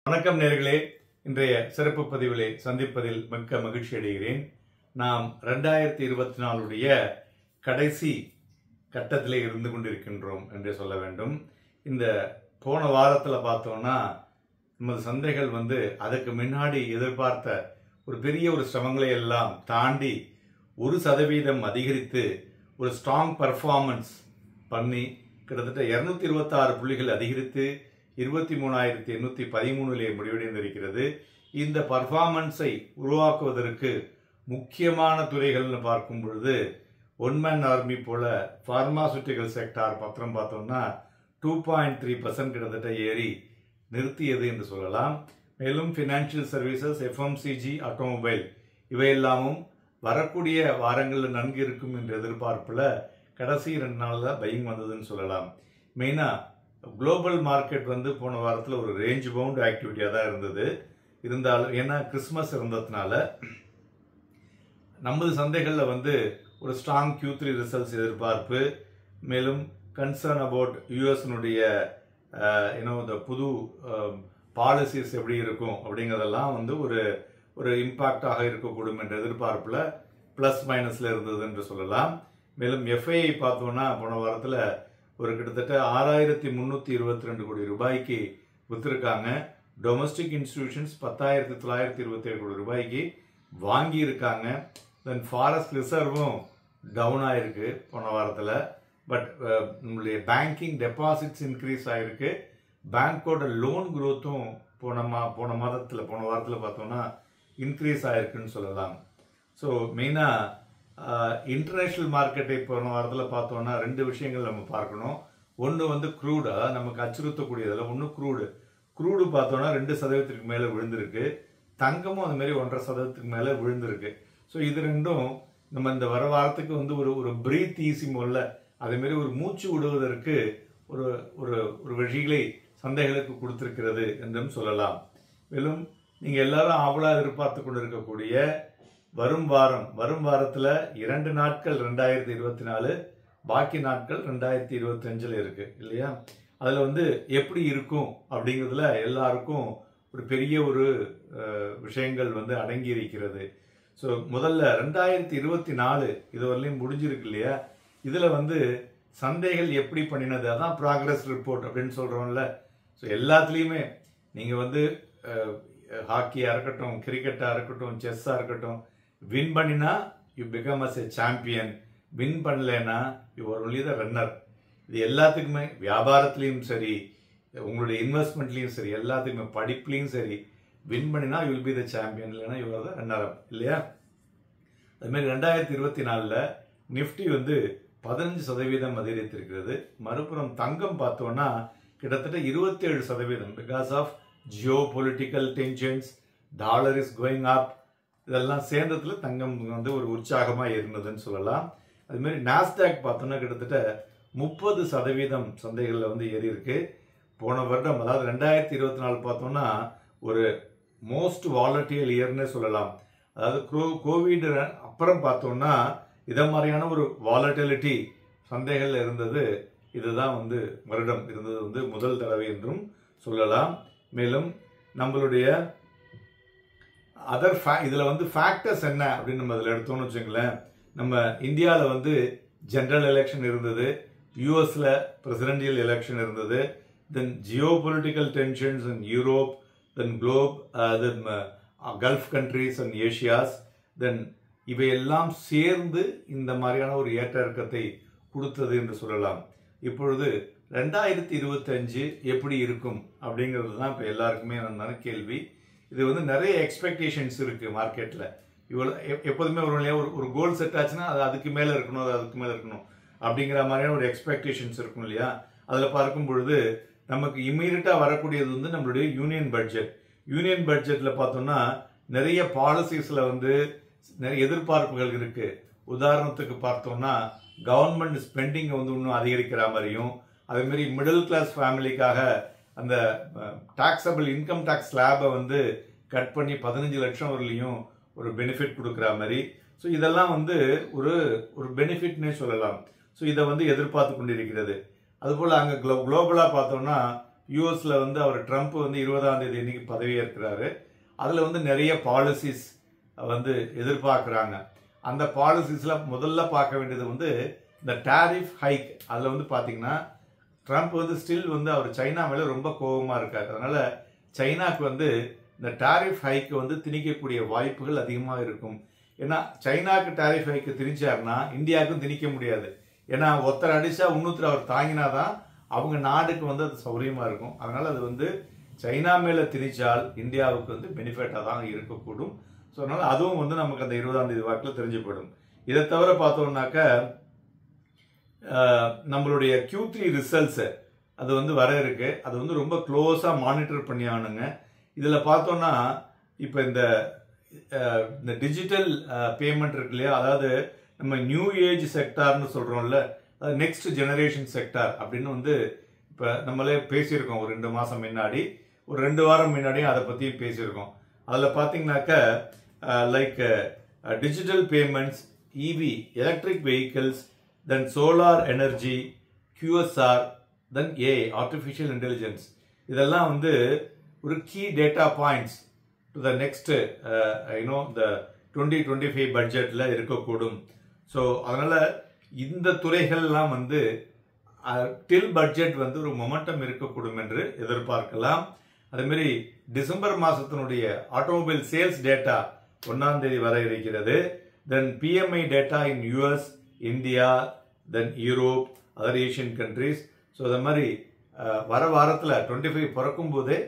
வணக்கம் நேயர்களே, இன்றைய சிறப்பு பதிவிலே சந்திப்பதில் மிக்க மகிழ்ச்சி அடைகிறேன். நாம் 2024 கடைசி கட்டத்திலே இருந்து கொண்டிருக்கின்றோம் என்று சொல்ல வேண்டும். இந்த போன வாரத்தில் பார்த்தோம்னா நமது சந்தைகள் அதுக்கு முன்னாடி எதிர்பார்த்த ஒரு பெரிய சிரமங்களை எல்லாம் தாண்டி 1% அதிகரித்து ஒரு ஸ்ட்ராங் பர்ஃபார்மன்ஸ் பண்ணி கிட்டத்தட்ட 226 புள்ளிகள் அதிகரித்து 23,813 முடிவடைந்திருக்கிறது. இந்த பர்ஃபார்மன்ஸை உருவாக்குவதற்கு முக்கியமான துறைகள்னு பார்க்கும் பொழுது ஒன்மேன் ஆர்மி போல பார்மாசூட்டிக்கல் செக்டார் பத்திரம் பார்த்தோம்னா 2.3% கிட்டத்தட்ட ஏறி நிறுத்தியது என்று சொல்லலாம். மேலும் ஃபினான்ஷியல் சர்வீசஸ், எஃப்எம்சிஜி, ஆட்டோமொபைல் இவையெல்லாமும் வரக்கூடிய வாரங்களில் நன்கு இருக்கும் என்ற எதிர்பார்ப்பில் கடைசி 2 நாளில் பையிங் வந்ததுன்னு சொல்லலாம். மெயினாக குளோபல் மார்க்கெட் போன வாரத்தில் ஒரு ரேஞ்ச் பவுண்ட் ஆக்டிவிட்டியாக தான் இருந்தது. இருந்தாலும் ஏன்னா கிறிஸ்மஸ் இருந்ததுனால நமது சந்தைகளில் ஒரு ஸ்ட்ராங் Q3 ரிசல்ட்ஸ் எதிர்பார்ப்பு, மேலும் கன்சர்ன் அபவுட் யூஎஸ்னுடைய இந்த புது பாலிசிஸ் எப்படி இருக்கும் அப்படிங்கிறதெல்லாம் ஒரு இம்பாக்டாக இருக்கக்கூடும் என்ற எதிர்பார்ப்பில் ப்ளஸ் மைனஸில் இருந்தது என்று சொல்லலாம். மேலும் எஃப்ஐஐ பார்த்தோம்னா போன வாரத்தில் ஒரு கிட்டத்தட்ட 6,322 கோடி ரூபாய்க்கு விற்றுருக்காங்க. டொமஸ்டிக் இன்ஸ்டிடியூஷன்ஸ் 10,927 கோடி ரூபாய்க்கு வாங்கியிருக்காங்க. தென் ஃபாரஸ்ட் ரிசர்வும் டவுன் ஆயிருக்கு போன வாரத்தில். பட் நம்மளுடைய பேங்கிங் டெபாசிட்ஸ் இன்க்ரீஸ் ஆகிருக்கு. பேங்க்கோட லோன் குரோத்தும் போன வாரத்தில் பார்த்தோம்னா இன்க்ரீஸ் ஆகிருக்குன்னு சொல்லலாம். ஸோ மெயினாக இன்டர்நேஷ்னல் மார்க்கெட்டை போன வாரத்தில் பார்த்தோம்னா 2 விஷயங்கள் நம்ம பார்க்கணும். ஒன்று க்ரூடு, நமக்கு அச்சுறுத்தக்கூடியதில் ஒன்று க்ரூடு பார்த்தோன்னா 2% மேலே விழுந்திருக்கு. தங்கமும் அது மாதிரி 1.5% மேலே விழுந்திருக்கு. ஸோ இது ரெண்டும் நம்ம இந்த வர வாரத்துக்கு ஒரு பிரீத் ஈஸி முதல்ல அதேமாரி ஒரு மூச்சு விடுவதற்கு ஒரு வழிகளை சந்தைகளுக்கு கொடுத்திருக்கிறது என்றும் சொல்லலாம். மேலும் நீங்கள் எல்லாரும் ஆவலாக எதிர்பார்த்து கொண்டு இருக்கக்கூடிய வரும் வாரத்தில் 2 நாட்கள் 2024, பாக்கி நாட்கள் 2025 இருக்கு இல்லையா? அதில் எப்படி இருக்கும் அப்படிங்கிறதுல எல்லாருக்கும் ஒரு பெரிய விஷயங்கள் அடங்கி இருக்கிறது. ஸோ முதல்ல 2024 இதுவரையிலும் முடிஞ்சிருக்கு இல்லையா? இதில் சந்தைகள் எப்படி பண்ணினது, அதான் ப்ராக்ரஸ் ரிப்போர்ட் அப்படின்னு சொல்கிறோம்ல. ஸோ எல்லாத்துலேயுமே நீங்கள் ஹாக்கியாக இருக்கட்டும், கிரிக்கெட்டாக இருக்கட்டும், செஸ்ஸாக இருக்கட்டும், வின் பண்ணினா you become as a champion, win பண்ணலன்னா you are only the runner. இது எல்லாத்துக்குமே, வியாபாரத்துலேயும் சரி, உங்களுடைய இன்வெஸ்ட்மெண்ட்லேயும் சரி, எல்லாத்துக்குமே, படிப்புலேயும் சரி, வின் பண்ணினா you will be the champion, இல்லைன்னா you are the runner up இல்லையா? அதுமாரி 2024 நிஃப்டி 15% அதிகரித்திருக்கிறது. மறுபுறம் தங்கம் பார்த்தோன்னா கிட்டத்தட்ட 27% because of geopolitical tensions, dollar is going up, இதெல்லாம் சேர்ந்ததுல தங்கம் ஒரு உற்சாகமாக இருந்ததுன்னு சொல்லலாம். அதுமாரி நாஸ்டாக் பார்த்தோம்னா கிட்டத்தட்ட 30% சந்தைகளில் ஏறி இருக்கு. போன வருடம், அதாவது 2024 பார்த்தோம்னா ஒரு மோஸ்ட் வாலட்டியல் இயர்னே சொல்லலாம். அதாவது கோவிட் அப்புறம் பார்த்தோம்னா இதை மாதிரியான ஒரு வாலட்டிலிட்டி சந்தைகளில் இருந்தது. இதுதான் வருடம் இருந்தது முதல் தடவை என்றும் சொல்லலாம். மேலும் நம்மளுடைய அதர் இதில் ஃபேக்டர்ஸ் என்ன அப்படின்னு நம்ம இதில் எடுத்தோம்னு வச்சுங்களேன். நம்ம இந்தியாவில் ஜெனரல் எலெக்ஷன் இருந்தது, யூஎஸில் பிரசிடென்டியல் எலெக்ஷன் இருந்தது, then geopolitical tensions in Europe, then globe, then gulf countries and Asias, then இவையெல்லாம் சேர்ந்து இந்த மாதிரியான ஒரு ஏற்ற இறக்கத்தை கொடுத்தது என்று சொல்லலாம். இப்பொழுது 2025 எப்படி இருக்கும் அப்படிங்கிறது தான் இப்போ எல்லாருக்குமே கேள்வி. இது நிறைய எக்ஸ்பெக்டேஷன்ஸ் இருக்குது மார்க்கெட்டில். இவ்வளோ எப்போதுமே ஒரு கோல் செட் ஆச்சுன்னா அது அதுக்கு மேலே இருக்கணும், அது அதுக்கு மேலே இருக்கணும் அப்படிங்கிற மாதிரியான ஒரு எக்ஸ்பெக்டேஷன்ஸ் இருக்கும் இல்லையா? அதில் பார்க்கும் பொழுது நமக்கு இம்மீடியட்டாக வரக்கூடியது நம்மளுடைய யூனியன் பட்ஜெட். யூனியன் பட்ஜெட்டில் பார்த்தோம்னா நிறைய பாலிசிஸில் நிறைய எதிர்பார்ப்புகள் இருக்குது. உதாரணத்துக்கு பார்த்தோம்னா கவர்மெண்ட் ஸ்பெண்டிங்கை இன்னும் அதிகரிக்கிற மாதிரியும், அதேமாரி மிடில் கிளாஸ் ஃபேமிலிக்காக அந்த டாக்ஸபிள் இன்கம் டேக்ஸ் ஸ்லாபை கட் பண்ணி 15 லட்சம் வரலையும் ஒரு பெனிஃபிட் கொடுக்குற மாதிரி. ஸோ இதெல்லாம் ஒரு பெனிஃபிட்னே சொல்லலாம். ஸோ இதை எதிர்பார்த்து கொண்டிருக்கிறது. அதுபோல் அங்கே குளோபலாக பார்த்தோம்னா யூஎஸ்ல வந்து அவர் ட்ரம்ப் வந்து 20ஆம் தேதி இன்னைக்கு பதவியேற்கிறாரு. அதுல வந்து நிறைய பாலிசிஸ் வந்து எதிர்பார்க்குறாங்க. அந்த பாலிசிஸ்ல முதல்ல பார்க்க வேண்டியது வந்து இந்த டாரிஃப் ஹைக். அதுல வந்து பாத்தீங்கன்னா ட்ரம்ப் வந்து ஸ்டில் வந்து அவர் சைனா மேல ரொம்ப கோபமா இருக்காரு. அதனால சைனாக்கு வந்து இந்த டாரிஃப் ஹைக்கு வந்து திணிக்கக்கூடிய வாய்ப்புகள் அதிகமாக இருக்கும். ஏன்னா சைனாக்கு டாரிஃப் ஹைக்கு திணிச்சாருன்னா இந்தியாவுக்கும் திணிக்க முடியாது. ஏன்னா ஒருத்தர் அடிச்சா இன்னொருத்தர் அவர் தாங்கினாதான் அவங்க நாடுக்கு வந்து அது சௌரியமா இருக்கும். அதனால அது வந்து சைனா மேல திணிச்சால் இந்தியாவுக்கு வந்து பெனிஃபிட்டா தான் இருக்கக்கூடும். ஸோ அதனால அதுவும் வந்து நமக்கு அந்த 20ஆம் தேதி வாக்கில் தெரிஞ்சுப்படும். இதை தவிர பார்த்தோம்னாக்க நம்மளுடைய Q3 ரிசல்ட்ஸ் அது வந்து வர இருக்கு. அது வந்து ரொம்ப க்ளோஸா மானிட்டர் பண்ணி ஆனுங்க. இதுல பார்த்தோம்னா இப்ப இந்த டிஜிட்டல் பேமெண்ட் இருக்கு இல்லையா, அதாவது நம்ம நியூ ஏஜ் செக்டார்னு சொல்றோம்ல, நெக்ஸ்ட் ஜெனரேஷன் செக்டார் அப்படின்னு வந்து இப்ப நம்மளே பேசியிருக்கோம். ஒரு 2 மாசம் முன்னாடி, ஒரு 2 வாரம் முன்னாடியும் அதை பத்தி பேசியிருக்கோம். அதுல பாத்தீங்கன்னாக்க like digital payments, EV electric vehicles, then solar energy, QSR, then AI artificial intelligence, இதெல்லாம் வந்து ஒரு key data points to the next இந்த 2025 பட்ஜெட்ல இருக்கக்கூடும். ஸோ அதனால இந்த துறைகள்லாம் வந்து டில் பட்ஜெட் வந்து ஒரு மொமெண்டம் இருக்கக்கூடும் என்று எதிர்பார்க்கலாம். அதே மாதிரி டிசம்பர் மாசத்தினுடைய ஆட்டோமொபைல் சேல்ஸ் டேட்டா 1ஆம் தேதி வர இருக்கிறது. தென் PMI டேட்டா இன் US, இந்தியா, தென் Europe, other Asian countries. So இந்த மாதிரி வர வாரத்தில் 25 பிறக்கும் போதே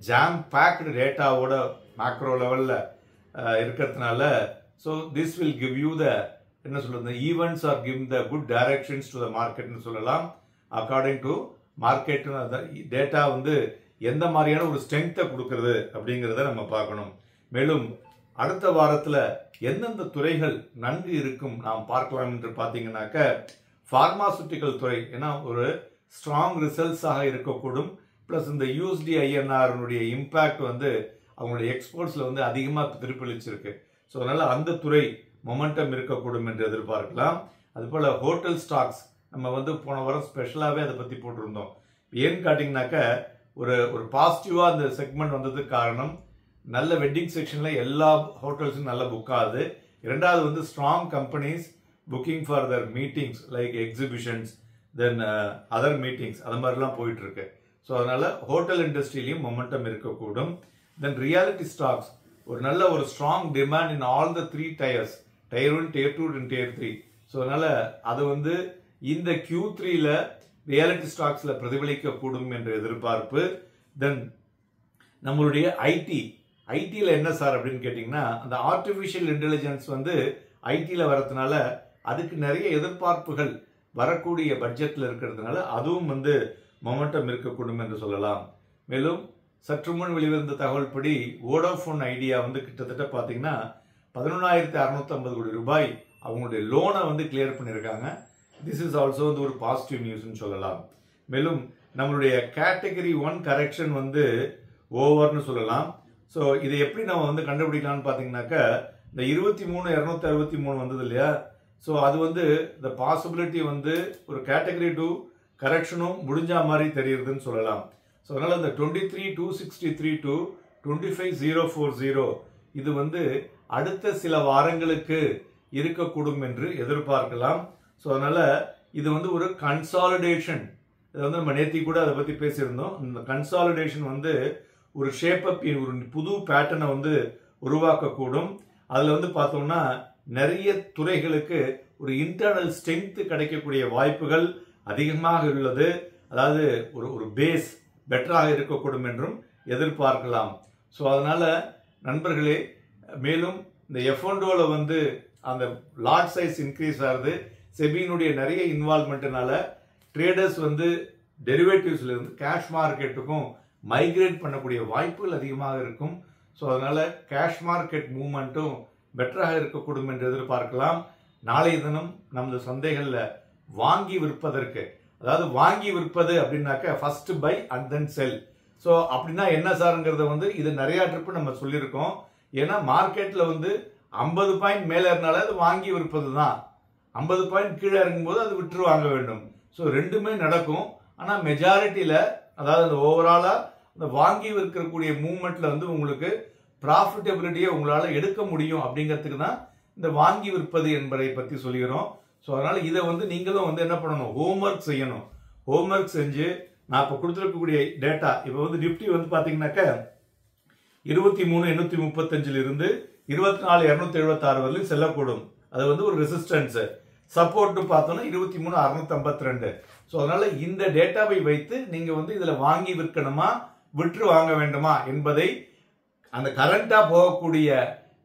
ஜாம் பேக்டு டேட்டாவோட மேக்ரோ லெவலில் இருக்கிறதுனால so this will give you the என்ன சொல்றது events or give the good directions to the மார்க்கெட்னு சொல்லலாம். அக்கார்டிங் டு மார்க்கெட் டேட்டா வந்து எந்த மாதிரியான ஒரு ஸ்ட்ரென்த்தை கொடுக்கறது அப்படிங்கிறத நம்ம பார்க்கணும். மேலும் அடுத்த வாரத்தில் எந்தெந்த துறைகள் நன்கு இருக்கும் நாம் பார்க்கலாம் என்று பார்த்தீங்கன்னாக்க பார்மாசூட்டிக்கல் துறை, ஏன்னா ஒரு ஸ்ட்ராங் ரிசல்ட்ஸாக இருக்கக்கூடும். பிளஸ் இந்த USD/INR இம்பாக்ட் வந்து அவங்களுடைய எக்ஸ்போர்ட்ஸ்ல வந்து அதிகமாக திருப்பளிச்சிருக்கு. ஸோ அதனால அந்த துறை மொமெண்டம் இருக்கக்கூடும் என்று எதிர்பார்க்கலாம். அதுபோல ஹோட்டல் ஸ்டாக்ஸ் நம்ம வந்து போன வாரம் ஸ்பெஷலாகவே அதை பற்றி போட்டிருந்தோம். ஏன்னு காட்டிங்கனாக்க ஒரு பாசிட்டிவா அந்த செக்மெண்ட் வந்ததுக்கு காரணம் நல்ல வெட்டிங் செக்ஷன்ல எல்லா ஹோட்டல்ஸும் நல்ல புக் ஆகுது. இரண்டாவது வந்து strong companies booking for their meetings like exhibitions, then other meetings, அது மாதிரிலாம் போயிட்டு இருக்கு. ஸோ அதனால ஹோட்டல் இண்டஸ்ட்ரியிலையும் மொமெண்டம் இருக்கக்கூடும். தென் ரியாலிட்டி ஸ்டாக்ஸ் ஒரு நல்ல ஒரு strong demand in all the 3 tiers, tier 1, tier 2 and tier 3. So அதனால அது வந்து இந்த Q3ல ரியாலிட்டி ஸ்டாக்ஸ்ல பிரதிபலிக்க கூடும் என்ற எதிர்பார்ப்பு. தென் நம்மளுடைய ஐடில என்ன சார் அப்படின்னு கேட்டீங்கன்னா அந்த ஆர்டிபிஷியல் இன்டெலிஜென்ஸ் வந்து ஐடில வரதுனால அதுக்கு நிறைய எதிர்பார்ப்புகள் வரக்கூடிய பட்ஜெட்ல இருக்கிறதுனால அதுவும் வந்து மொமெண்டம் இருக்கக்கூடும் என்று சொல்லலாம். மேலும் சற்று முன் வெளிவந்த தகவல் படி வோடாஃபோன் ஐடியா வந்து கிட்டத்தட்ட பாத்தீங்கன்னா 11,650 கோடி ரூபாய் அவங்களுடைய லோனை வந்து கிளியர் பண்ணியிருக்காங்க. திஸ் இஸ் ஆல்சோ வந்து ஒரு பாசிட்டிவ் நியூஸ்னு சொல்லலாம். மேலும் நம்மளுடைய கேட்டகரி 1 கரெக்ஷன் வந்து ஓவர்னு சொல்லலாம். ஸோ இதை எப்படி நம்ம வந்து கண்டுபிடிக்கலாம்னு பார்த்தீங்கன்னாக்க இந்த 23,263 வந்தது இல்லையா, ஸோ அது வந்து இந்த பாசிபிலிட்டி வந்து ஒரு கேட்டகரி 2 கரெக்ஷனும் முடிஞ்ச மாதிரி தெரியுதுன்னு சொல்லலாம். ஸோ அதனால இந்த 23,263 to 25,040 இது வந்து அடுத்த சில வாரங்களுக்கு இருக்கக்கூடும் என்று எதிர்பார்க்கலாம். ஸோ அதனால இது வந்து ஒரு கன்சாலிடேஷன். இது வந்து நம்ம நேத்தி கூட அதை பத்தி பேசியிருந்தோம். இந்த கன்சாலிடேஷன் வந்து ஒரு ஷேப் அப், ஒரு புது பேட்டர்னை வந்து உருவாக்கக்கூடும். அதுல வந்து பார்த்தோம்னா நிறைய துறைகளுக்கு ஒரு இன்டர்னல் ஸ்ட்ரென்த் கிடைக்கக்கூடிய வாய்ப்புகள் அதிகமாக உள்ளது. அதாவது ஒரு பேஸ் பெட்டராக இருக்கக்கூடும் என்றும் எதிர்பார்க்கலாம். ஸோ அதனால நண்பர்களே, மேலும் இந்த F1 வந்து அந்த லாட் சைஸ் இன்க்ரீஸ் ஆகுது. செபியினுடைய நிறைய இன்வால்மெண்ட்னால ட்ரேடர்ஸ் வந்து டெரிவேட்டிவ்ஸ்ல இருந்து கேஷ் மார்க்கெட்டுக்கும் மைக்ரேட் பண்ணக்கூடிய வாய்ப்புகள் அதிகமாக இருக்கும். ஸோ அதனால கேஷ் மார்க்கெட் மூவ்மெண்ட்டும் பெட்டராக இருக்கக்கூடும் என்று எதிர்பார்க்கலாம். நாளைய தினம் நமது சந்தைகள்ல வாங்கி விற்பதற்கு, அதாவது வாங்கி விற்பது அப்படின்னாக்க first buy and then sell. So அப்படின்னா என்ன சார்ங்கிறத வந்து இது நிறைய ட்ரிப்பு நம்ம சொல்லியிருக்கோம். ஏன்னா மார்க்கெட்ல வந்து 50 பாயிண்ட் மேல இருந்தாலும் அது வாங்கி விற்பது தான், 50 பாயிண்ட் கீழே இருக்கும்போது அது விற்று வாங்க வேண்டும். ஸோ ரெண்டுமே நடக்கும். ஆனால் மெஜாரிட்டியில அதாவது அந்த ஓவராலா இந்த வாங்கி விற்கக்கூடிய மூவ்மெண்ட்ல வந்து உங்களுக்கு ப்ராஃபிட்டபிலிட்டியை உங்களால எடுக்க முடியும் அப்படிங்கிறதுக்கு தான் இந்த வாங்கி விற்பது என்பதை பத்தி சொல்லிக்கிறோம். ஸோ அதனால இதை வந்து நீங்களும் வந்து என்ன பண்ணணும், ஹோம்ஒர்க் செய்யணும். ஹோம்ஒர்க் செஞ்சு நான் இப்போ கொடுத்துருக்கக்கூடிய டேட்டா இப்போ வந்து நிப்டி வந்து பாத்தீங்கன்னாக்க 23,835 இருந்து 24,276 வரையிலும் செல்லக்கூடும். அது வந்து ஒரு ரெசிஸ்டன்ஸ். சப்போர்ட் பார்த்தோம்னா 23,652. ஸோ அதனால இந்த டேட்டாவை வைத்து நீங்க வந்து இதுல வாங்கி விற்கணுமா விற்று வாங்க வேண்டுமா என்பதை அந்த கரண்டா போகக்கூடிய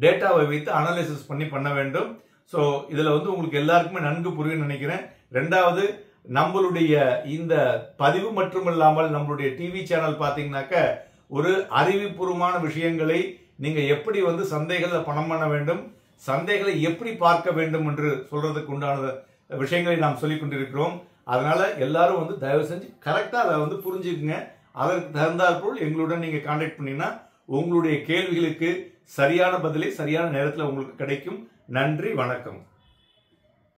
டேட்டாவை வைத்து அனலைசிஸ் பண்ண வேண்டும். ஸோ இதுல வந்து உங்களுக்கு எல்லாருக்குமே நன்கு புரியும் நினைக்கிறேன். ரெண்டாவது, நம்மளுடைய இந்த பதிவு மட்டுமல்லாமல் நம்மளுடைய டிவி சேனல் பாத்தீங்கன்னாக்க ஒரு அறிவுபூர்வமான விஷயங்களை நீங்க எப்படி வந்து சந்தைகளை பணம் பண்ண வேண்டும், சந்தைகளை எப்படி பார்க்க வேண்டும் என்று சொல்றதுக்கு உண்டான விஷயங்களை நாம் சொல்லிக் கொண்டிருக்கிறோம். அதனால எல்லாரும் வந்து தயவு செஞ்சு கரெக்டா அதை வந்து புரிஞ்சுக்குங்க. அதற்கு தகுந்தாற்போல் எங்களுடன் நீங்க கான்டாக்ட் பண்ணீங்கன்னா உங்களுடைய கேள்விகளுக்கு சரியான பதிலை சரியான நேரத்தில் உங்களுக்கு கிடைக்கும். நன்றி, வணக்கம்.